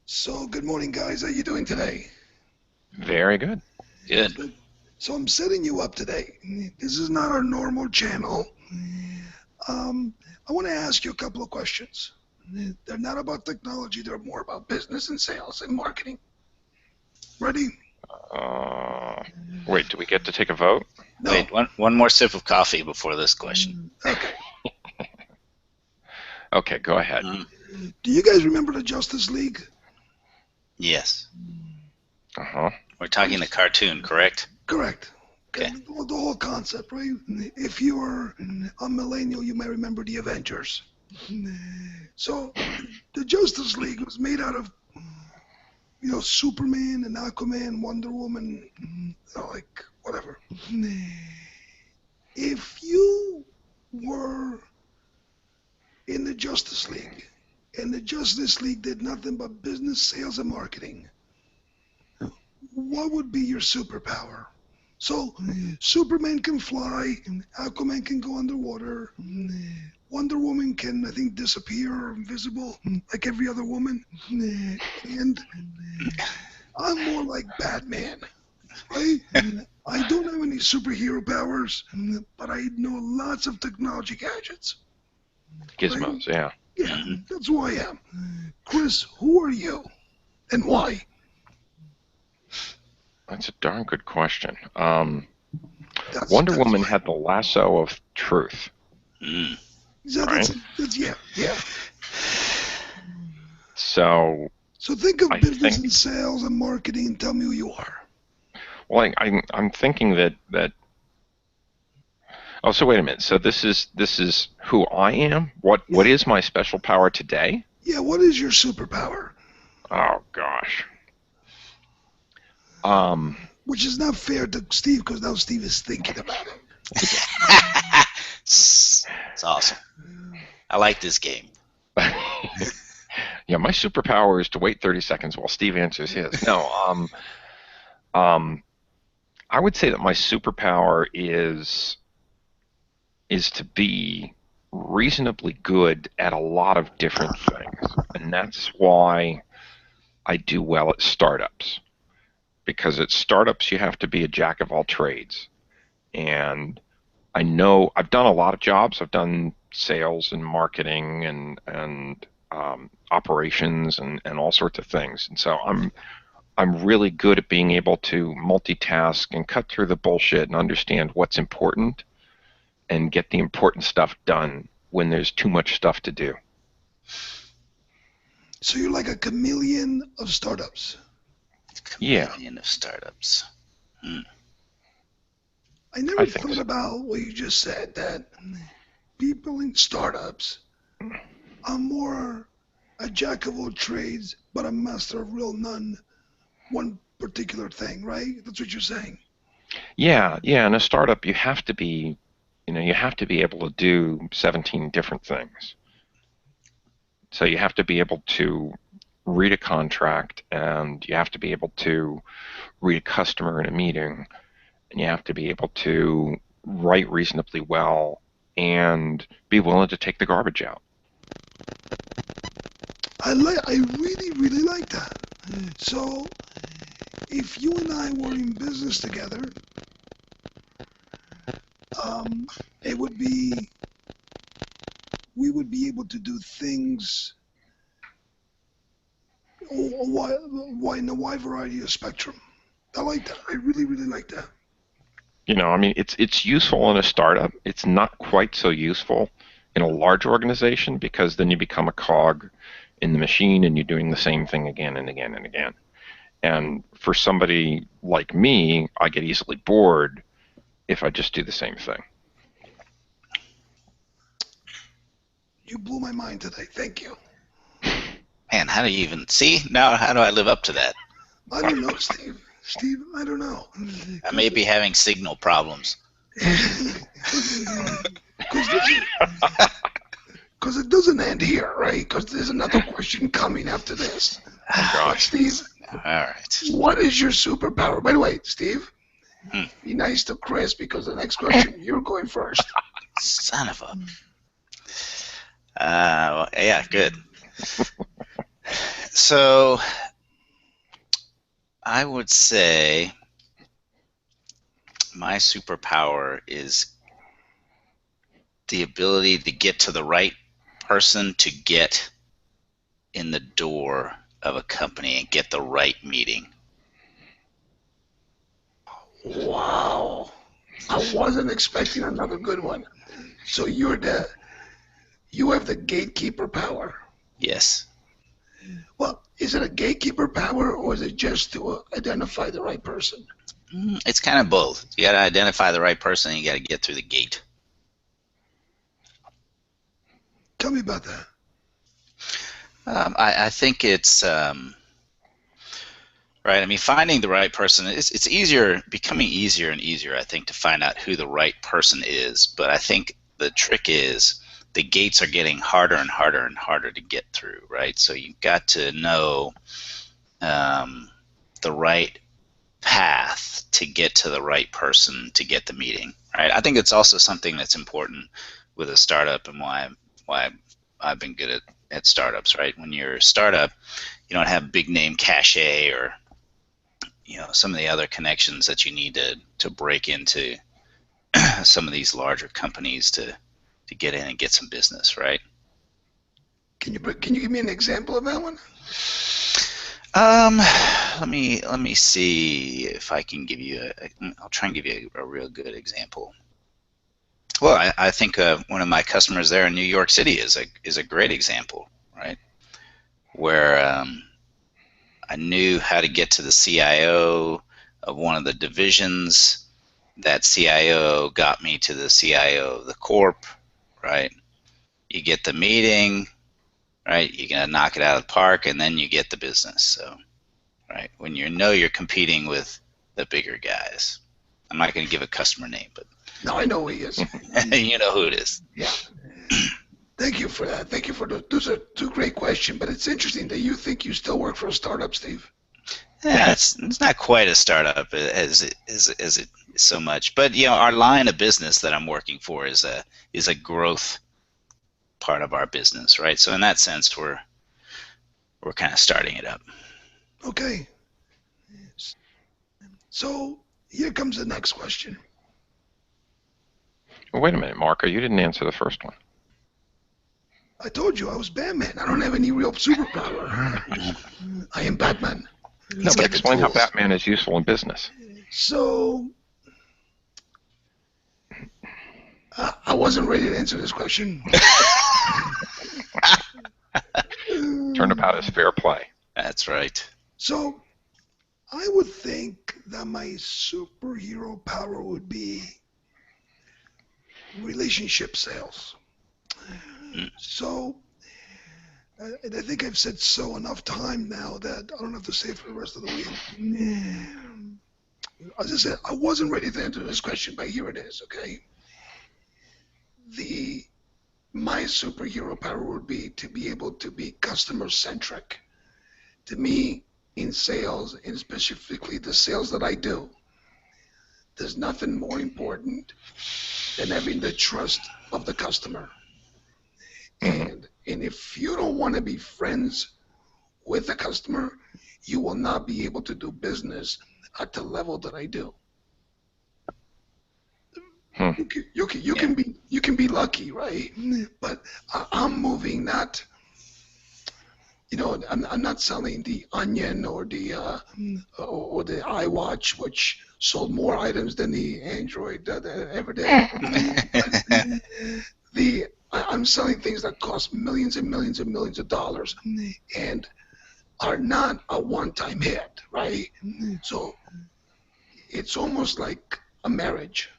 So, good morning, guys. How you doing today? Very good. Good. Good. So, I'm setting you up today. This is not our normal channel. Um, I want to ask you a couple of questions. They're not about technology. They're more about business and sales and marketing. Ready? Wait, do we get to take a vote? No. Wait, one more sip of coffee before this question. Okay. Okay, go ahead. Do you guys remember the Justice League? Yes. Uh-huh. We're talking the cartoon, correct? Correct. Okay. The whole concept, right? If you are a millennial, you may remember the Avengers. So, the Justice League was made out of, Superman and Aquaman, Wonder Woman, like, whatever. If you were in the Justice League, and the Justice League did nothing but business, sales, and marketing, what would be your superpower? So, Superman can fly, Aquaman can go underwater, Wonder Woman can, I think, disappear or invisible, like every other woman, and I'm more like Batman, right? I don't have any superhero powers, but I know lots of technology gadgets. Gizmos, yeah. Yeah, that's who I am. Chris, who are you, and why? That's a darn good question. That's Woman fine. had the lasso of truth. Yeah. So think of I business think- and sales and marketing and tell me who you are. well, I'm thinking that. Oh, so wait a minute. So this is who I am. What is my special power today? Yeah, what is your superpower? Oh gosh. Which is not fair to Steve because now Steve is thinking about it. It's awesome. I like this game. Yeah, my superpower is to wait 30 seconds while Steve answers his. No, I would say that my superpower is to be reasonably good at a lot of different things, and that's why I do well at startups. Because at startups you have to be a jack of all trades, and I know I've done a lot of jobs. I've done sales and marketing and operations and all sorts of things, and so I'm really good at being able to multitask and cut through the bullshit and understand what's important and get the important stuff done when there's too much stuff to do. So you're like a chameleon of startups. Chameleon of startups. I never I think thought so. about what you just said, that people in startups are more a jack of all trades, but a master of real none, one particular thing, right? That's what you're saying. Yeah. In a startup, you have to be able to do 17 different things. So you have to be able to read a contract, and you have to be able to read a customer in a meeting, and you have to be able to write reasonably well and be willing to take the garbage out. I really, really like that. So, if you and I were in business together, it would be, we would be able to do things in a wide variety of spectrum. I like that. I really, really like that. It's useful in a startup. It's not quite so useful in a large organization, because then you become a cog in the machine and you're doing the same thing again and again and again. And for somebody like me, I get easily bored if I just do the same thing. You blew my mind today. Thank you. Man, how do you even see? Now, how do I live up to that? I don't know, Steve. Steve, I don't know. I may be having signal problems. Because it doesn't end here, right? Because there's another question coming after this. Oh, gosh. Steve, All right. what is your superpower? By the way, Steve, be nice to Chris, because the next question, you're going first. Son of a. Yeah, good. So I would say my superpower is the ability to get to the right person to get in the door of a company and get the right meeting. Wow. I wasn't expecting another good one. So you have the gatekeeper power. Yes. Well, is it a gatekeeper power or is it just to identify the right person? It's kind of both. You got to identify the right person and you got to get through the gate. Tell me about that. I think it's right. I mean, finding the right person, it's easier, becoming easier and easier, I think, to find out who the right person is. But I think the trick is the gates are getting harder and harder and harder to get through, right? So you've got to know the right path to get to the right person to get the meeting, right? I think it's also something that's important with a startup and why I've been good at startups, right? When you're a startup, you don't have big name cachet or some of the other connections that you need to break into some of these larger companies to get in and get some business, right? Can you give me an example of that one? Let me see if I can give you I'll try and give you a real good example. Well, I think one of my customers there in New York City is a great example, right? Where I knew how to get to the CIO of one of the divisions. That CIO got me to the CIO of the corp, right? You get the meeting, right? You're gonna knock it out of the park, and then you get the business. So, right, when you're competing with the bigger guys. I'm not gonna give a customer name, but No, I know who he is. you know who it is. Yeah. Thank you for that. Thank you for those are two great questions. But it's interesting that you think you still work for a startup, Steve. Yeah, it's not quite a startup as it is so much, but our line of business that I'm working for is a growth part of our business, right? So in that sense, we're kind of starting it up. Okay. So here comes the next question. Well, wait a minute, Marco. You didn't answer the first one. I told you I was Batman. I don't have any real superpower. I am Batman. No, but explain how Batman is useful in business. So I wasn't ready to answer this question. Turnabout is fair play. That's right. So I would think that my superhero power would be relationship sales. So I think I've said so enough time now that I don't have to say it for the rest of the week. As I said, I wasn't ready to answer this question, but here it is, okay? My superhero power would be to be able to be customer centric. To me, in sales, and specifically the sales that I do, there's nothing more important than having the trust of the customer. And if you don't want to be friends with the customer, you will not be able to do business at the level that I do. You can be lucky, right? But I'm moving not. I'm not selling the Onion or the iWatch, which sold more items than the Android ever did. I'm selling things that cost millions and millions and millions of dollars and are not a one-time hit, right? So it's almost like a marriage.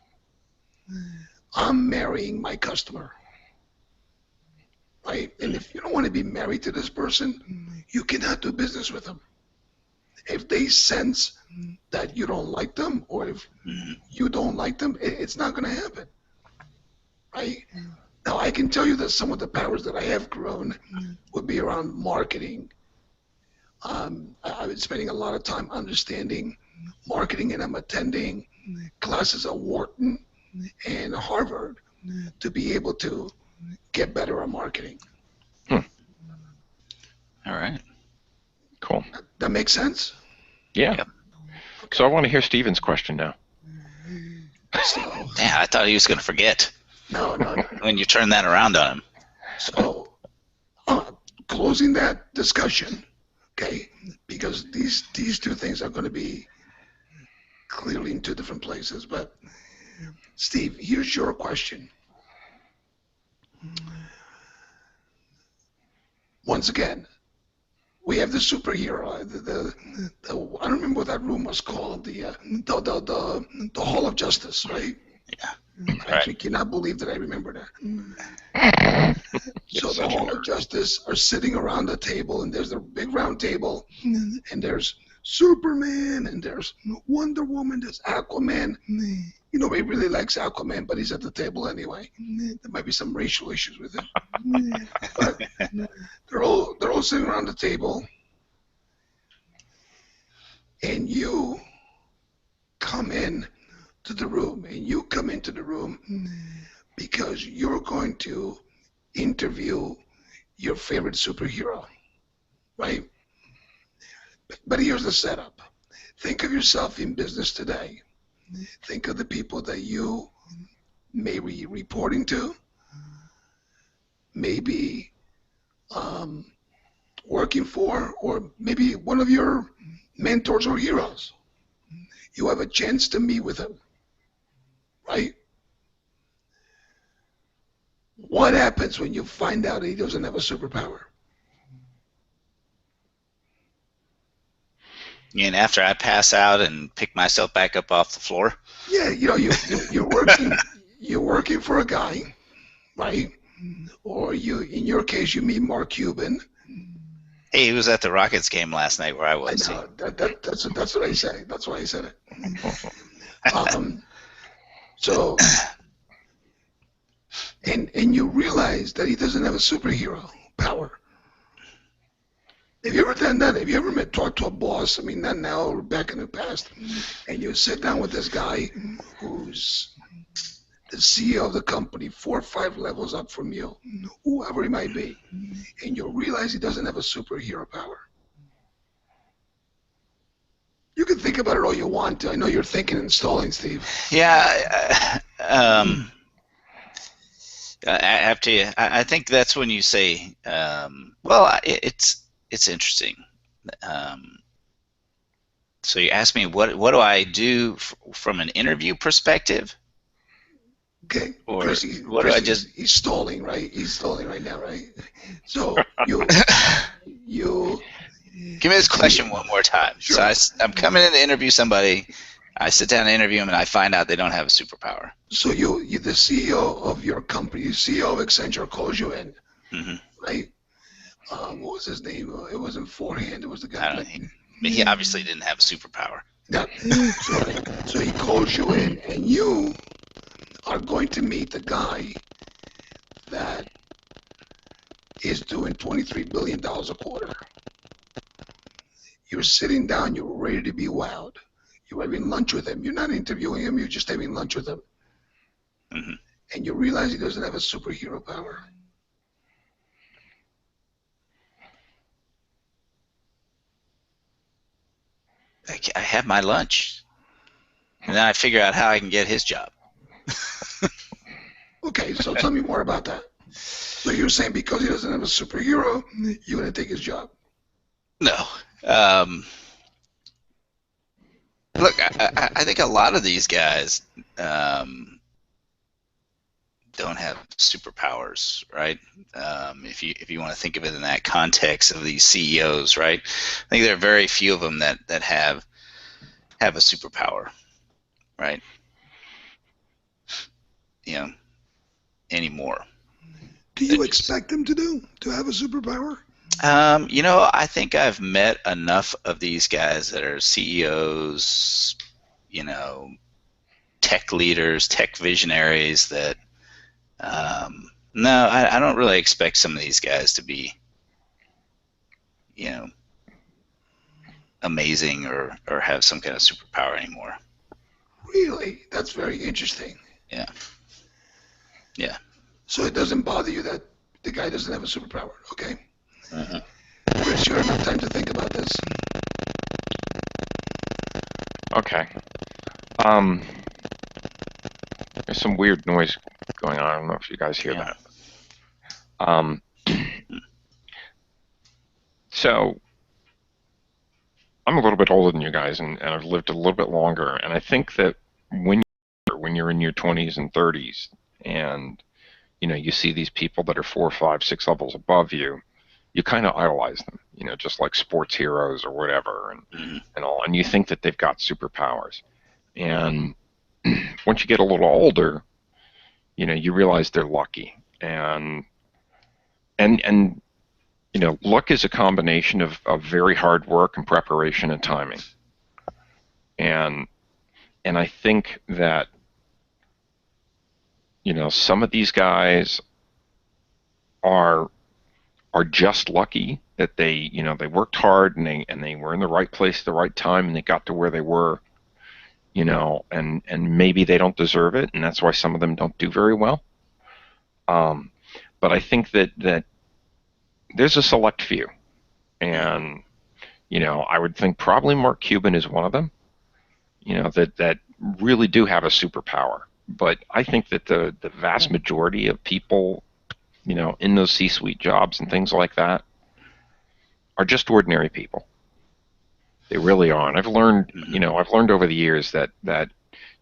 I'm marrying my customer, right? And if you don't want to be married to this person, you cannot do business with them. If they sense that you don't like them, or if you don't like them, it's not going to happen, right? Now, I can tell you that some of the powers that I have grown would be around marketing. I've been spending a lot of time understanding marketing, and I'm attending classes at Wharton and Harvard to be able to get better at marketing. All right. That makes sense? Yeah. Yep. So I want to hear Steven's question now. So, Damn, I thought he was going to forget no. when you turn that around on him. So, closing that discussion, okay, because these two things are going to be clearly in two different places. But, Steve, here's your question. Once again, we have the superhero. I don't remember what that room was called. The Hall of Justice, right? Yeah. I actually cannot believe that I remember that. So the Hall of Justice are sitting around the table, and there's a big round table, and there's Superman, and there's Wonder Woman, there's Aquaman. You know, he really likes Aquaman, but he's at the table anyway. There might be some racial issues with him. But they're all sitting around the table, and you come in to the room, and you come into the room because you're going to interview your favorite superhero, right? But here's the setup. Think of yourself in business today. Think of the people that you may be reporting to, maybe working for, or maybe one of your mentors or heroes. You have a chance to meet with him, right? What happens when you find out he doesn't have a superpower? And after I pass out and pick myself back up off the floor? Yeah, you know, you're working for a guy, right? Or in your case, you meet Mark Cuban. Hey, he was at the Rockets game last night where I was. I know, that's what I say. That's why I said it. So, and you realize that he doesn't have a superhero power. Have you ever done that? Have you ever talked to a boss? I mean, not now or back in the past, and you sit down with this guy who's the CEO of the company, 4 or 5 levels up from you, whoever he might be, and you realize he doesn't have a superhero power. You can think about it all you want to. I know you're thinking and stalling, Steve. Yeah, I have to. I think that's when you say, well, it's interesting. So you ask me what do I do from an interview perspective? Okay, Or Chris, what do I just? he's stalling, right? He's stalling right now, right? So you Give me this question one more time. Sure. So I'm coming in to interview somebody. I sit down and interview them, and I find out they don't have a superpower. So you the CEO of your company, the CEO of Accenture calls you in, right? What was his name? It wasn't Forehand. It was the guy. He obviously didn't have a superpower. Yeah. So he calls you in, and you are going to meet the guy that is doing $23 billion a quarter. You're sitting down, you're ready to be wowed. You're having lunch with him. You're not interviewing him, you're just having lunch with him. And you realize he doesn't have a superhero power. I have my lunch, and then I figure out how I can get his job. Okay, so tell me more about that. So you're saying because he doesn't have a superhero, you're going to take his job? No. Look, I think a lot of these guys don't have superpowers, right? If you want to think of it in that context of these CEOs, right? I think there are very few of them that have a superpower, right? Anymore. Do you expect them to have a superpower? I think I've met enough of these guys that are CEOs, tech leaders, tech visionaries that, no, I don't really expect some of these guys to be, amazing or have some kind of superpower anymore. Really? That's very interesting. Yeah. Yeah. So it doesn't bother you that the guy doesn't have a superpower, okay? Chris, you have enough time to think about this. Okay. There's some weird noise going on. I don't know if you guys hear Yeah. that. Um, so I'm a little bit older than you guys, and I've lived a little bit longer. And I think that when you're in your 20s and 30s, and you see these people that are 4, 5, 6 levels above you, you kind of idolize them, just like sports heroes or whatever, and all. And you think that they've got superpowers. And once you get a little older, you realize they're lucky, and luck is a combination of very hard work and preparation and timing. And and I think that some of these guys are just lucky that they worked hard, and they were in the right place at the right time, and they got to where they were, and maybe they don't deserve it, and that's why some of them don't do very well. But I think that there's a select few, and I would think probably Mark Cuban is one of them. That really do have a superpower. But I think that the vast majority of people, in those C-suite jobs and things like that, are just ordinary people. They really are. And I've learned over the years that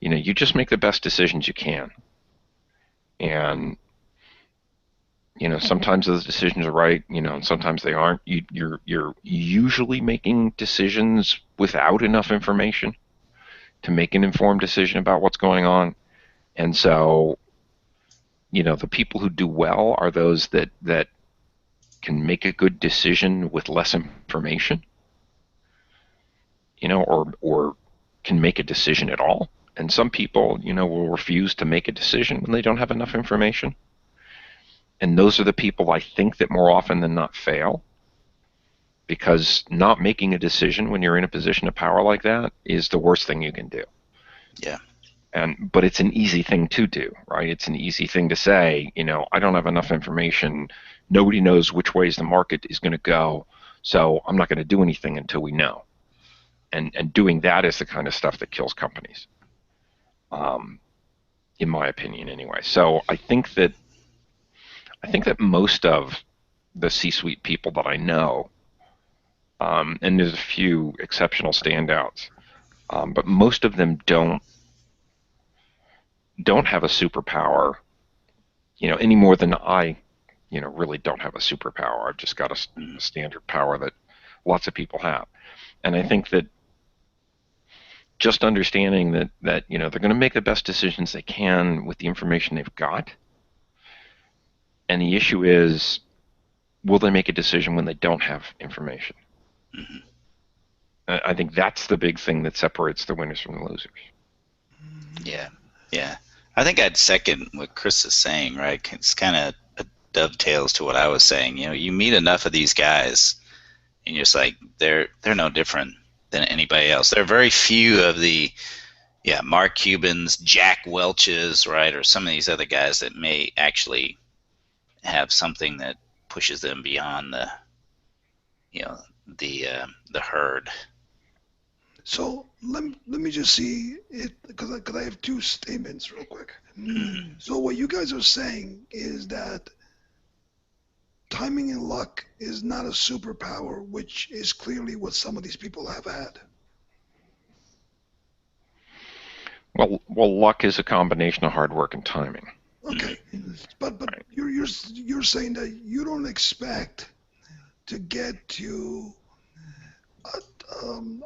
you just make the best decisions you can. And sometimes those decisions are right, and sometimes they aren't. You're usually making decisions without enough information to make an informed decision about what's going on. And so, the people who do well are those that can make a good decision with less information, or can make a decision at all. And some people, will refuse to make a decision when they don't have enough information. And those are the people I think that more often than not fail, because not making a decision when you're in a position of power like that is the worst thing you can do. Yeah. But it's an easy thing to do, right? It's an easy thing to say, I don't have enough information. Nobody knows which ways the market is going to go, so I'm not going to do anything until we know. And doing that is the kind of stuff that kills companies, in my opinion, anyway. So I think that most of the C-suite people that I know, and there's a few exceptional standouts, but most of them don't have a superpower, any more than I, really don't have a superpower. I've just got a standard power that lots of people have. And I think that just understanding that they're going to make the best decisions they can with the information they've got. And the issue is, will they make a decision when they don't have information? Mm-hmm. I think that's the big thing that separates the winners from the losers. Yeah, yeah. I think I'd second what Chris is saying, right? It's kind of dovetails to what I was saying. You meet enough of these guys, and you're just like, they're no different than anybody else. There are very few of the, Mark Cubans, Jack Welches, right, or some of these other guys that may actually have something that pushes them beyond the herd. So let me just see it, because I have two statements real quick. Mm-hmm. So what you guys are saying is that timing and luck is not a superpower, which is clearly what some of these people have had. Well, luck is a combination of hard work and timing. Okay, but you're saying that you don't expect to get to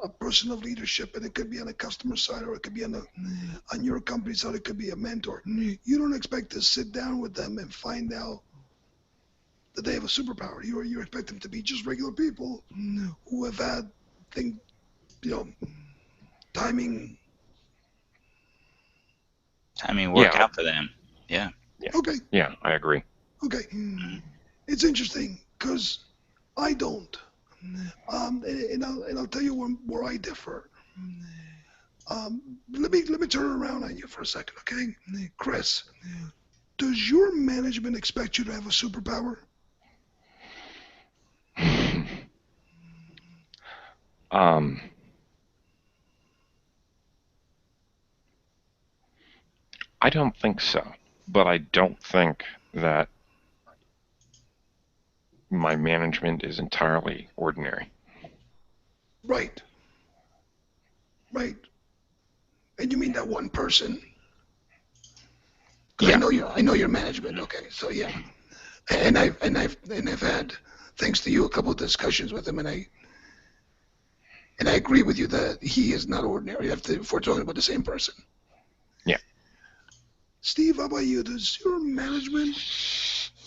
a person of leadership, and it could be on the customer side, or it could be on your company side, it could be a mentor. You don't expect to sit down with them and find out that they have a superpower. You expect them to be just regular people who have had timing. Work Yeah, out for them. Yeah. Okay, yeah, I agree. okay. It's interesting because I don't. And I'll tell you where I differ. Let me turn around on you for a second, okay? Chris, does your management expect you to have a superpower? Um, I don't think so, but I don't think that my management is entirely ordinary. Right. Right. And you mean that one person? Because Yeah, I know your management. Okay, so yeah. And I've had, thanks to you, a couple of discussions with him, and I agree with you that he is not ordinary. If we're talking about the same person. yeah. Steve, how about you? Does your management,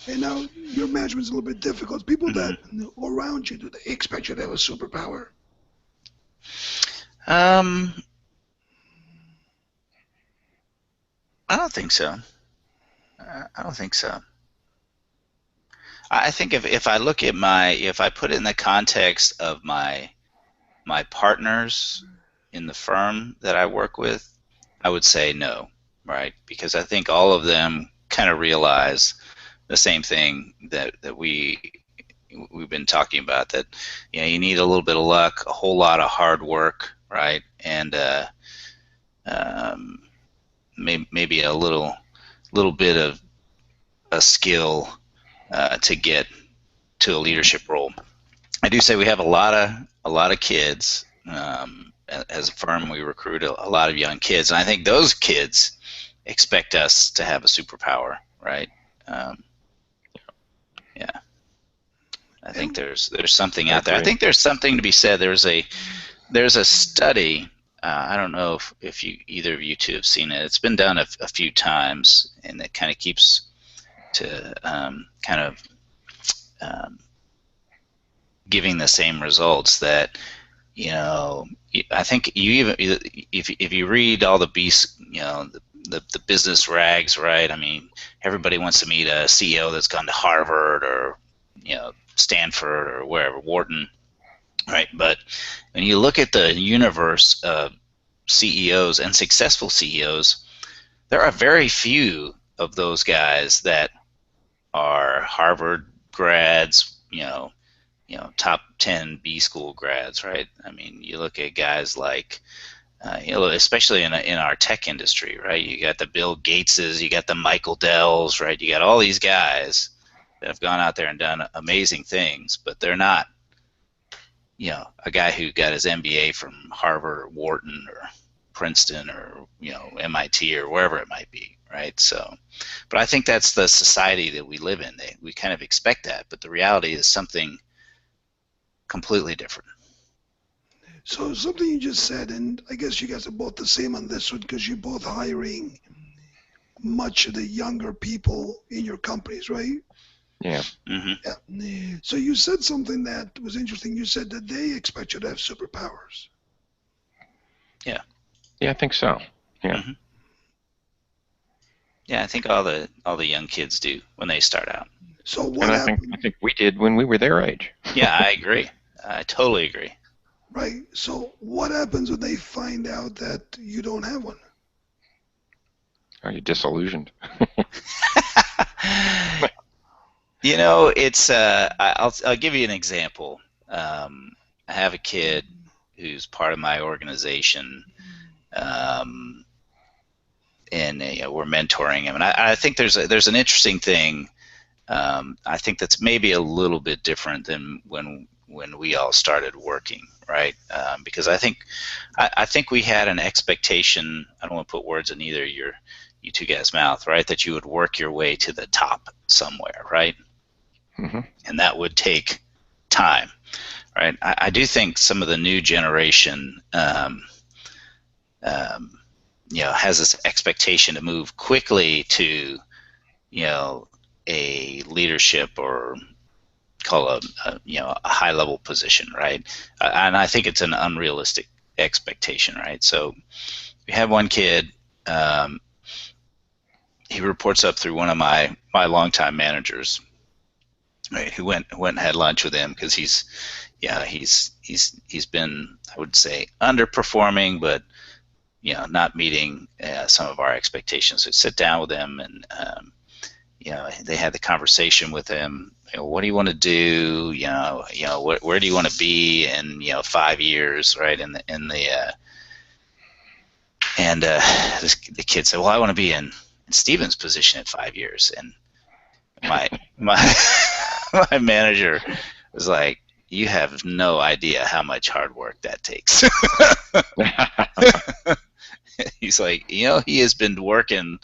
and now your management's a little bit difficult. People that around you, do they expect you to have a superpower? I don't think so. I don't think so. I think if I look at if I put it in the context of my partners in the firm that I work with, I would say no, right? Because I think all of them kind of realize the same thing that we've been talking about, that you need a little bit of luck, a whole lot of hard work, right? And maybe a little bit of a skill to get to a leadership role. I do say we have a lot of kids. As a firm, we recruit a lot of young kids, and I think those kids expect us to have a superpower, right? Yeah, I think there's something out there. I think there's something to be said. There's a study. I don't know if either of you two have seen it. It's been done a few times, and it kind of keeps to giving the same results. That I think you even if you read all the the business rags, right? I mean, everybody wants to meet a CEO that's gone to Harvard or Stanford or wherever, Wharton, right? But when you look at the universe of CEOs and successful CEOs, there are very few of those guys that are Harvard grads, top 10 B school grads, right? I mean, you look at guys like, especially in our tech industry, right? You got the Bill Gateses, you got the Michael Dells, right? You got all these guys that have gone out there and done amazing things, but they're not, a guy who got his MBA from Harvard or Wharton or Princeton or MIT or wherever it might be, right? So, but I think that's the society that we live in. We kind of expect that, but the reality is something completely different. So something you just said, and I guess you guys are both the same on this one because you're both hiring much of the younger people in your companies, right? Yeah. Mm-hmm. Yeah. So you said something that was interesting. You said that they expect you to have superpowers. Yeah. Yeah, I think so. Yeah. Mm-hmm. Yeah, I think all the young kids do when they start out. So what happened? I think we did when we were their age. Yeah, I agree. I totally agree. Right. So what happens when they find out that you don't have one? Are you disillusioned? It's I'll give you an example. I have a kid who's part of my organization, and we're mentoring him, and I think there's an interesting thing. I think that's maybe a little bit different than when we all started working, right? Because I think we had an expectation. I don't want to put words in either you two guys' mouth, right? That you would work your way to the top somewhere, right? Mm-hmm. And that would take time, right? I do think some of the new generation, has this expectation to move quickly to, a leadership or call a high level position, right? And I think it's an unrealistic expectation, right? So we have one kid. He reports up through one of my longtime managers, right? Who went and had lunch with him because he's been, I would say, underperforming, but not meeting some of our expectations. So sit down with him, and they had the conversation with him. What do you want to do? Where do you want to be in 5 years, right? The kid said, well, I want to be in Steven's position at 5 years, and my my manager was like, "You have no idea how much hard work that takes." He's like, he has been working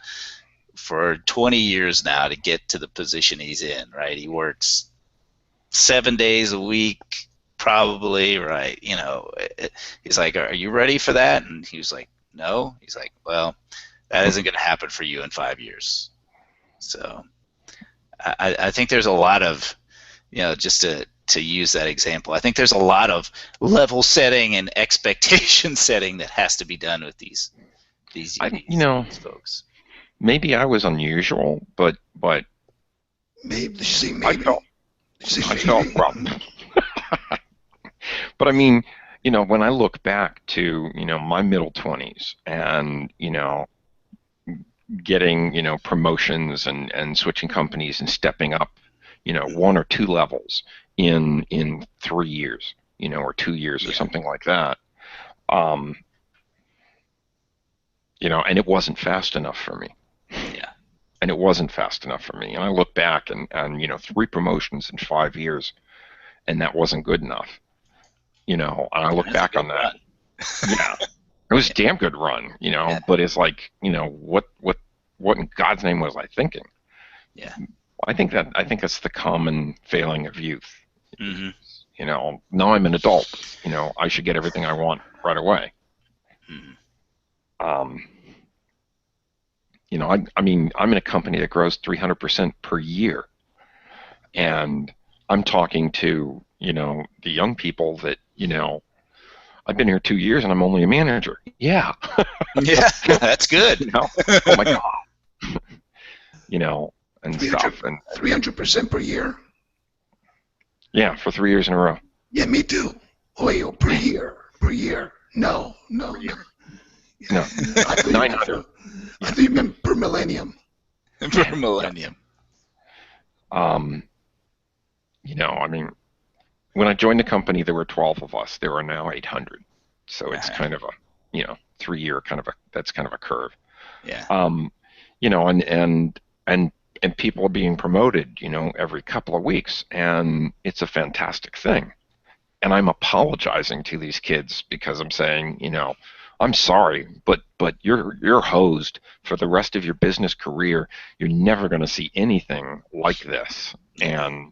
for 20 years now to get to the position he's in, right? He works 7 days a week, probably, right? He's like, "Are you ready for that?" And he was like, "No." He's like, "Well, that isn't going to happen for you in 5 years." So I think there's a lot of, just to use that example, I think there's a lot of level setting and expectation setting that has to be done with these folks. Maybe I was unusual, but Maybe. Did you say maybe? I felt rough. But I mean, when I look back to, my middle 20s and, getting, promotions and switching companies and stepping up, 1 or 2 levels in 3 years, or 2 years or something like that. And it wasn't fast enough for me. Yeah. And it wasn't fast enough for me. And I look back and 3 promotions in 5 years, and that wasn't good enough. And I look back on that. Yeah. It was a damn good run, Yeah. but it's like, what in God's name was I thinking? Yeah. I think that's the common failing of youth. Mm-hmm. Now I'm an adult. I should get everything I want right away. Mm-hmm. I mean, I'm in a company that grows 300% per year, and I'm talking to, the young people that, I've been here 2 years and I'm only a manager. Yeah. Yeah, that's good. Oh my God. And 300, stuff. And 300% per year? Yeah, for 3 years in a row. Yeah, me too. Oh, per year. Per year. No. No. 900. I thought you meant per millennium. Per millennium. I mean, when I joined the company, there were 12 of us. There are now 800. So it's kind of a, 3 year that's kind of a curve. Yeah. And people are being promoted, every couple of weeks, and it's a fantastic thing. And I'm apologizing to these kids because I'm saying, I'm sorry, but you're hosed for the rest of your business career. You're never going to see anything like this. And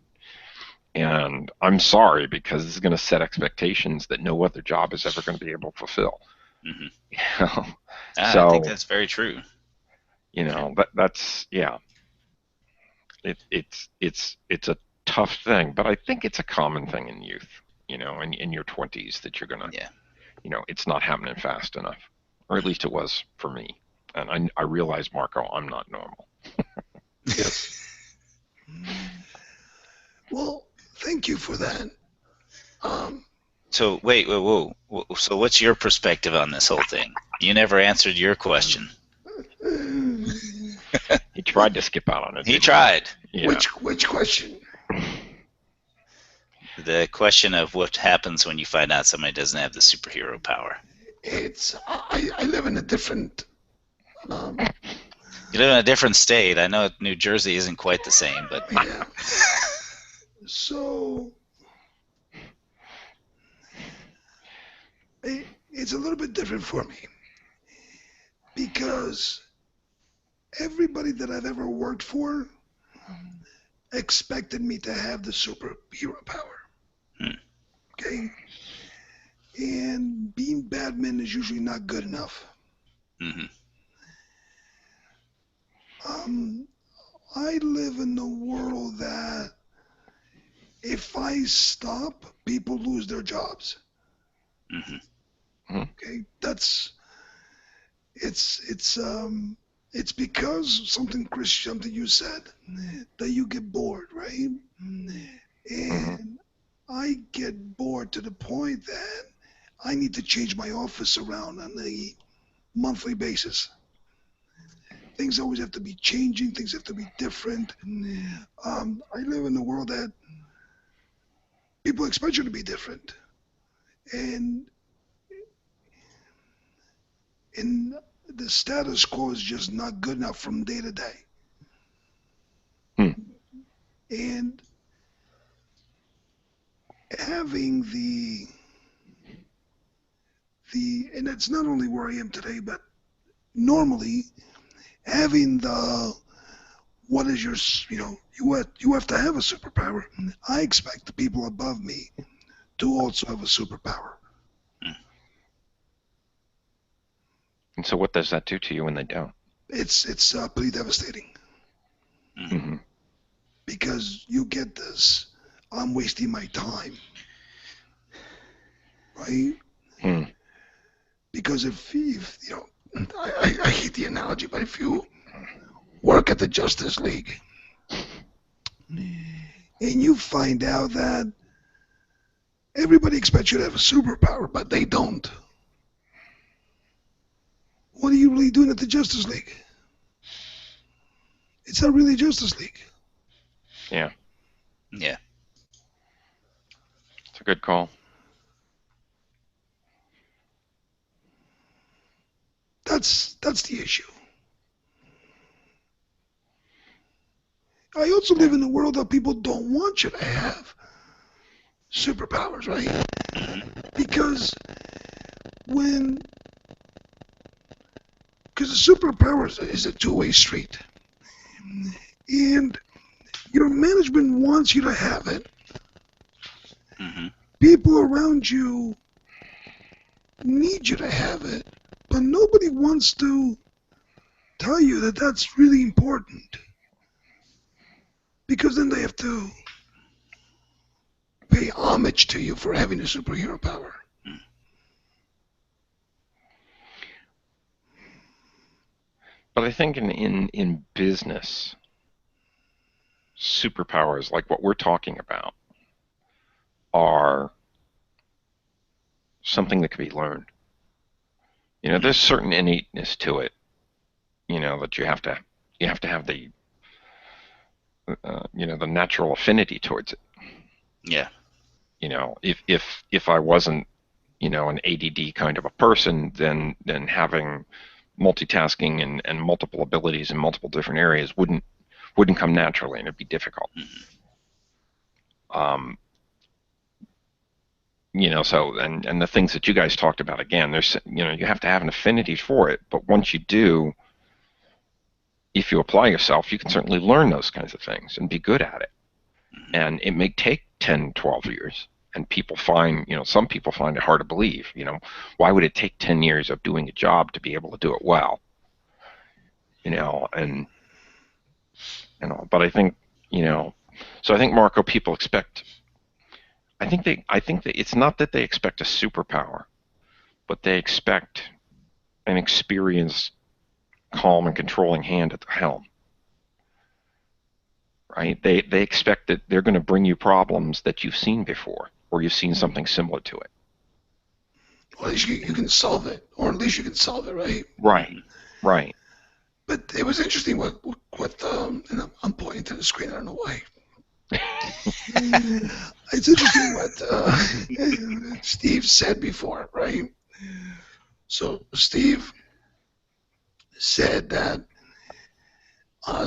I'm sorry because this is going to set expectations that no other job is ever going to be able to fulfill. Mm-hmm. So, I think that's very true. That's yeah. It's a tough thing, but I think it's a common thing in youth, in your 20s that you're gonna, it's not happening fast enough, or at least it was for me. And I realize, Marco, I'm not normal. Yes. Well, thank you for that. So wait, whoa. So what's your perspective on this whole thing? You never answered your question. He tried to skip out on it. He tried. Yeah. Which question? The question of what happens when you find out somebody doesn't have the superhero power. I live in a different. You live in a different state. I know New Jersey isn't quite the same, but yeah. So it's a little bit different for me because everybody that I've ever worked for expected me to have the superhero power. Okay? And being Batman is usually not good enough. Mm-hmm. I live in a world that if I stop, people lose their jobs. Mm-hmm. Okay? It's because something you said that you get bored, right? And I get bored to the point that I need to change my office around on a monthly basis. Things always have to be changing. Things have to be different. I live in a world that people expect you to be different, and the status quo is just not good enough from day to day. And having and that's not only where I am today, but normally having what is your, you have to have a superpower. I expect the people above me to also have a superpower. And so what does that do to you when they don't? It's pretty devastating. Mm-hmm. Because you get this, I'm wasting my time, right? Because if I hate the analogy, but if you work at the Justice League and you find out that everybody expects you to have a superpower, but they don't, what are you really doing at the Justice League? It's not really Justice League. Yeah. Yeah. It's a good call. That's the issue. I also live in a world that people don't want you to have superpowers, right? Because the superpower is a two-way street. And your management wants you to have it. People around you need you to have it, but nobody wants to tell you that that's really important. Because then they have to pay homage to you for having a superhero power. But I think in business, superpowers like what we're talking about are something that can be learned. There's certain innateness to it, that you have to have the the natural affinity towards it. Yeah. If I wasn't, an ADD kind of a person, then having multitasking and multiple abilities in multiple different areas wouldn't come naturally, and it'd be difficult. So and the things that you guys talked about, again, there's you have to have an affinity for it, but once you do, if you apply yourself, you can certainly learn those kinds of things and be good at it. And it may take 10, 12 years. And people find, some people find it hard to believe, why would it take 10 years of doing a job to be able to do it well? But I think, so I think, Marco, people expect, I think that it's not that they expect a superpower, but they expect an experienced, calm and controlling hand at the helm. Right? They expect that they're going to bring you problems that you've seen before, or you've seen something similar to it. Well, at least you can solve it, or at least you can solve it, right? Right. But it was interesting what and I'm pointing to the screen. I don't know why. It's interesting what Steve said before, right? So Steve said that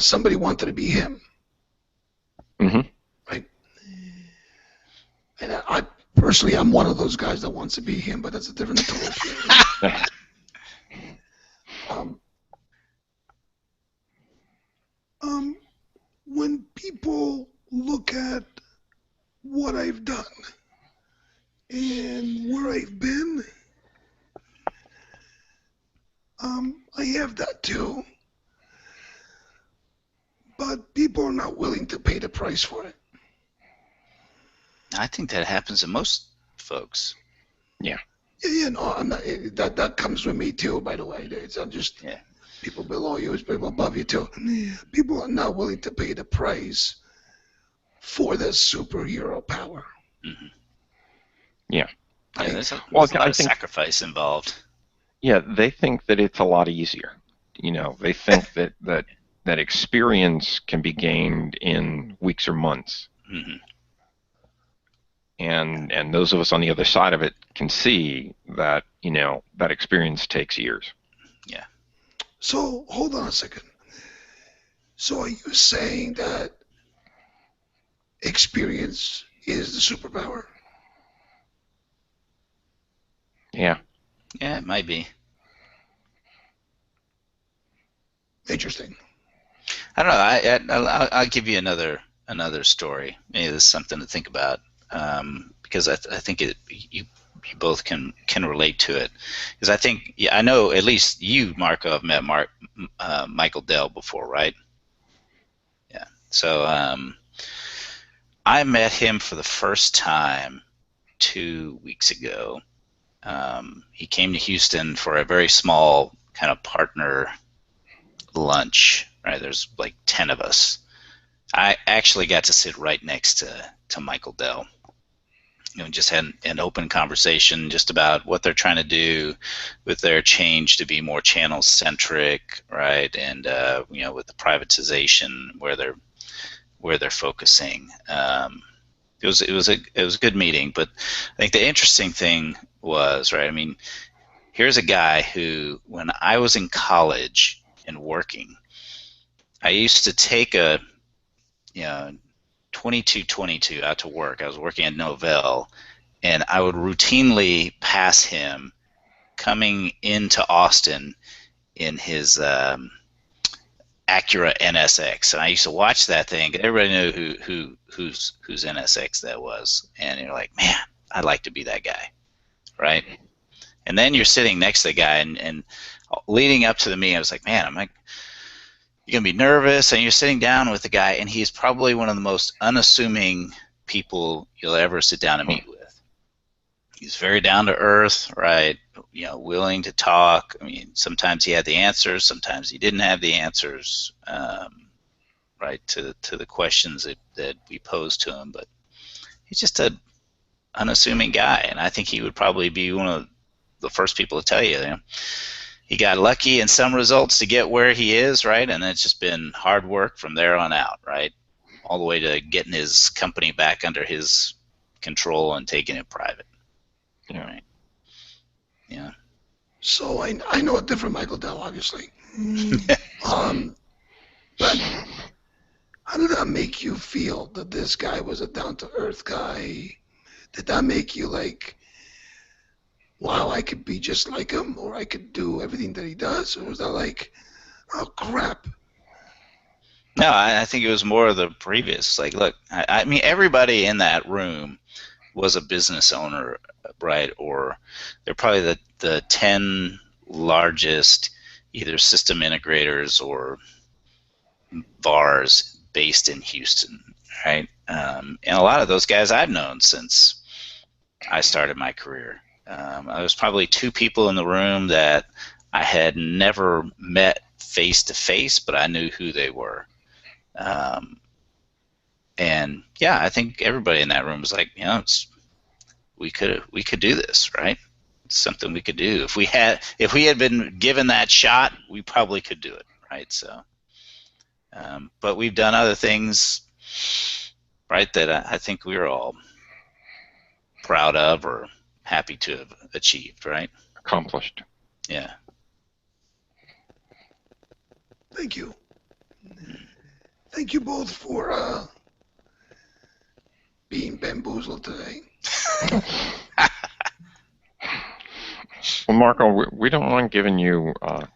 somebody wanted to be him. Right? And I personally, I'm one of those guys that wants to be him, but that's a different story. When people look at what I've done and where I've been, I have that too. But people are not willing to pay the price for it. I think that happens to most folks. Yeah. Yeah, no, I'm not, that comes with me too, by the way. It's not just people below you, it's people above you too. People are not willing to pay the price for this superhero power. Yeah. There's a lot of sacrifice involved. Yeah, they think that it's a lot easier. They think that experience can be gained in weeks or months. And those of us on the other side of it can see that, that experience takes years. Yeah. So hold on a second. So are you saying that experience is the superpower? Yeah. Yeah, it might be. Interesting. I don't know. I'll give you another story. Maybe this is something to think about, because I think you both can relate to it. Because I think, yeah, I know at least you, Marco, have met Michael Dell before, right? Yeah. So I met him for the first time 2 weeks ago. He came to Houston for a very small kind of partner lunch. Right, there's like 10 of us. I actually got to sit right next to Michael Dell. Just had an open conversation just about what they're trying to do with their change to be more channel centric, right? And with the privatization where they're focusing. It was a good meeting, but I think the interesting thing was, right. I mean, here's a guy who, when I was in college and working, I used to take a 2222 out to work. I was working at Novell, and I would routinely pass him coming into Austin in his Acura NSX, and I used to watch that thing. Everybody knew whose NSX that was, and you're like, man, I'd like to be that guy, right? And then you're sitting next to the guy, and leading up to the meeting, I was like, man, I'm like, you're gonna be nervous, and you're sitting down with the guy, and he's probably one of the most unassuming people you'll ever sit down and meet with. He's very down to earth, right? Willing to talk. I mean, sometimes he had the answers, sometimes he didn't have the answers, right, to the questions that we posed to him. But he's just an unassuming guy, and I think he would probably be one of the first people to tell you, he got lucky in some results to get where he is, right? And it's just been hard work from there on out, right? All the way to getting his company back under his control and taking it private. Yeah. Right. Yeah. So I know a different Michael Dell, obviously. But how did that make you feel that this guy was a down-to-earth guy? Did that make you like, wow, I could be just like him, or I could do everything that he does? Or was that like, oh, crap? No, I think it was more of the previous. Like, look, I mean, everybody in that room was a business owner, right? Or they're probably the 10 largest either system integrators or VARs based in Houston, right? And a lot of those guys I've known since I started my career. There was probably 2 people in the room that I had never met face to face, but I knew who they were. And yeah, I think everybody in that room was like, we could do this, right? It's something we could do. If we had been given that shot, we probably could do it, right? So, but we've done other things, right, that I think we're all proud of or happy to have achieved, right? Accomplished. Yeah. Thank you. Thank you both for being bamboozled today. Well, Marco, we don't mind giving you a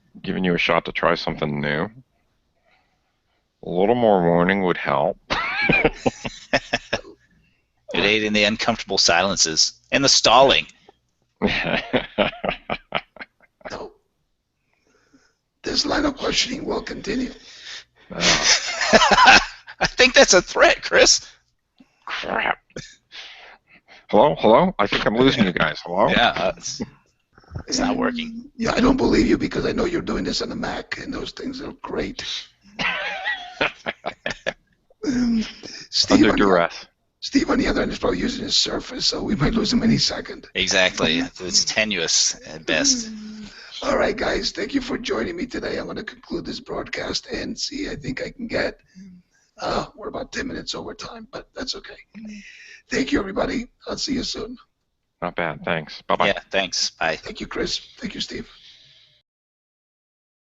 shot to try something new. A little more warning would help. It aid in the uncomfortable silences and the stalling. No. This line of questioning will continue. I think that's a threat, Chris. Crap. Hello? I think I'm losing you guys. Hello? Yeah, it's not working. Yeah, I don't believe you because I know you're doing this on a Mac, and those things are great. Steve, Under duress. Steve on the other end is probably using his Surface, so we might lose him any second. Exactly. It's tenuous at best. All right, guys. Thank you for joining me today. I'm going to conclude this broadcast and see. I think I can get. We're about 10 minutes over time, but that's okay. Thank you, everybody. I'll see you soon. Not bad. Thanks. Bye-bye. Yeah, thanks. Bye. Thank you, Chris. Thank you, Steve.